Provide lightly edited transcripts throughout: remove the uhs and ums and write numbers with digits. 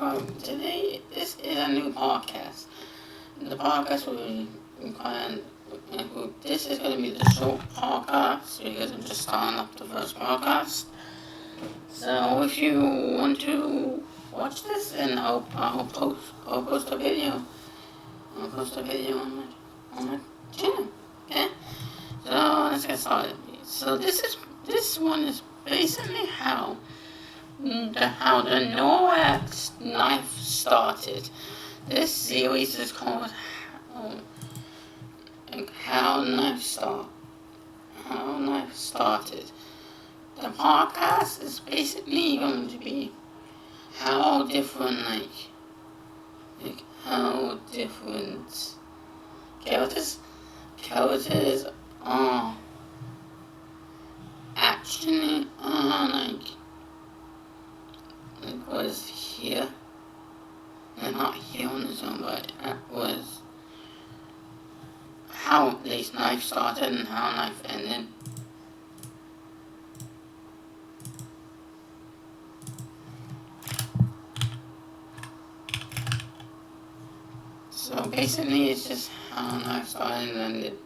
So today, this is a new podcast. The podcast will be this is going to be the short podcast because I'm just starting up the first podcast. So if you want to watch this, then I'll post a video. I'll post a video on my channel. Okay. So let's get started. So this one is basically how the Lorax knife started. This series is called How Knife Started. The podcast is basically going to be how different how different characters are actually was here, and not here on its own, but it was how this knife started and how knife ended. So basically it's just how knife started and ended.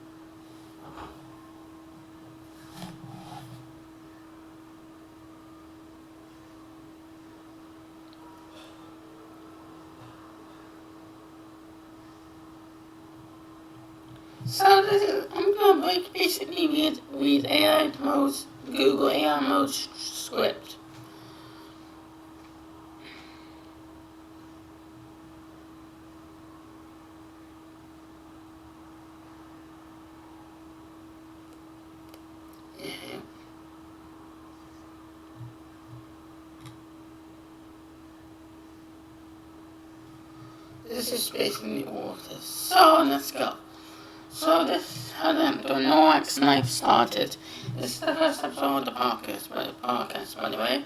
So I'm gonna basically read AI mode's Google AI mode script. Yeah. This is basically all of this. So let's go. So this is how the Lorax knife started. This is the first episode of the podcast, by the way.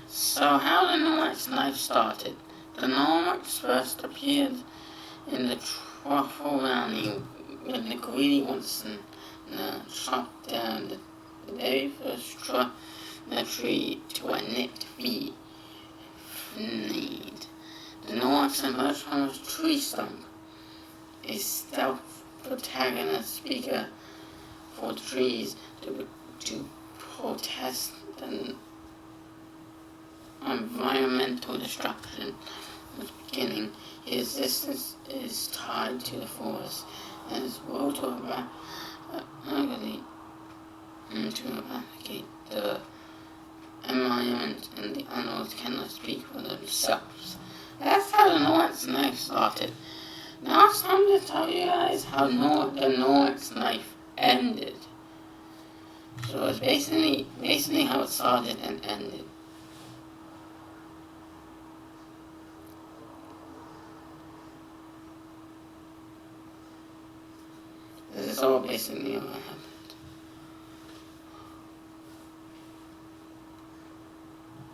So how the Lorax knife started. The Lorax first appeared in the Truffle Valley when the greedy Winston chopped down the very first tree to a knit feed. The Lorax emerged from a tree stump, a stealth protagonist speaker for the trees to protest the environmental destruction was beginning. His existence is tied to the forest and his role to eradicate the environment, and the animals cannot speak for themselves. That's how the Lorax knife started. Now it's time to tell you guys how the Lorax knife ended. So it's basically how it started and ended. This is all basically what happened.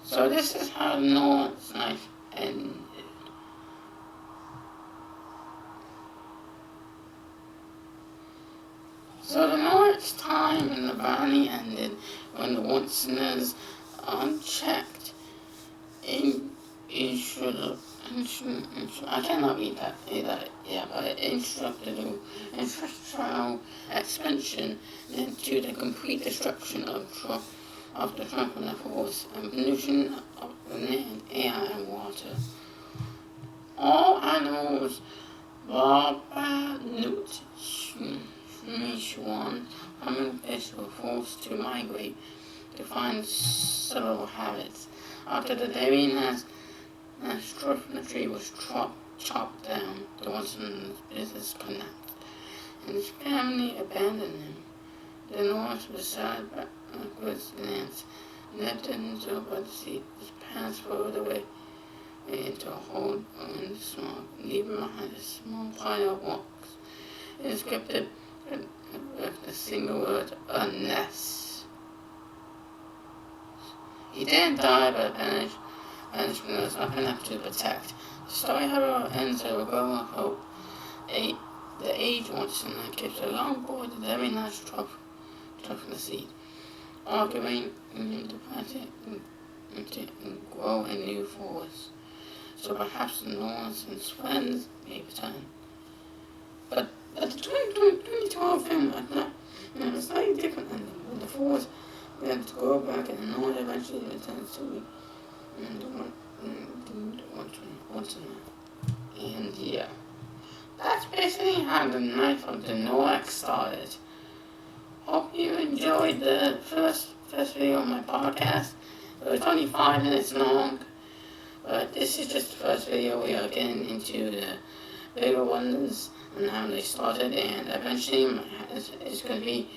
So this is how the Lorax knife ended. So the Lorax time in the valley ended when the Winstoners unchecked I cannot read that either, but instructional expansion led to the complete destruction of the tropical forest and pollution of the land, air, and water. All animals, newt, swans, hummingbirds were forced to migrate to find suitable habits. After the very last the tree was chopped down, the Winston's business collapsed, and his family abandoned him. The Lorax was sad backwards lands, left into by the sea. His parents rode away into a hole in the swamp, leaving behind a small pile of rocks. Inscripted with the single word, unless. He didn't die, but banishment was nothing left to protect. The story, however, ends with a growing hope. The age Winston that keeps a long board the very last drop in the seed, arguing to plant it and grow a new forest. so perhaps the Norrison's friends may return. But the 2012 film, it's slightly different ending. With the Force, we have to go back and the North eventually returns to it. And yeah, that's basically how the Night of the Lorax started. Hope you enjoyed the first video of my podcast. It was only 5 minutes long, but this is just the first video. We are getting into the bigger ones and how they started, and eventually it's going to be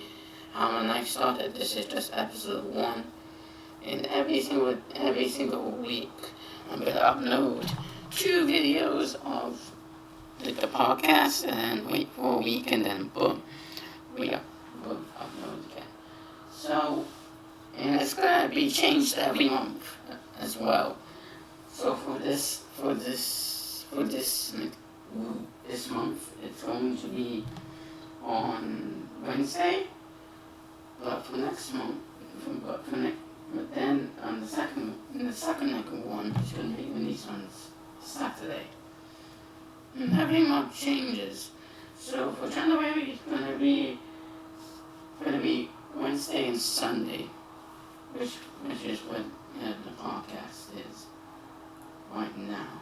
how my life started. This is just episode 1, and every single week I'm going to upload 2 videos of the podcast, and then wait for a week, and then boom, we will upload again. So, and it's going to be changed every month as well. So for this month, it's going to be on Wednesday, but for next month, but then on the second one, it's going to be released on Saturday. And every month changes. So for January, it's going to be Wednesday and Sunday, which is what the podcast is right now.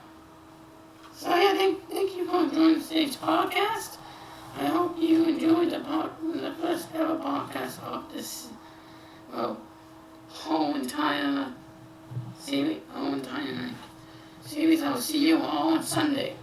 So yeah, thank you for joining today's podcast. I hope you enjoyed the first ever podcast of this whole entire series. I'll see you all on Sunday.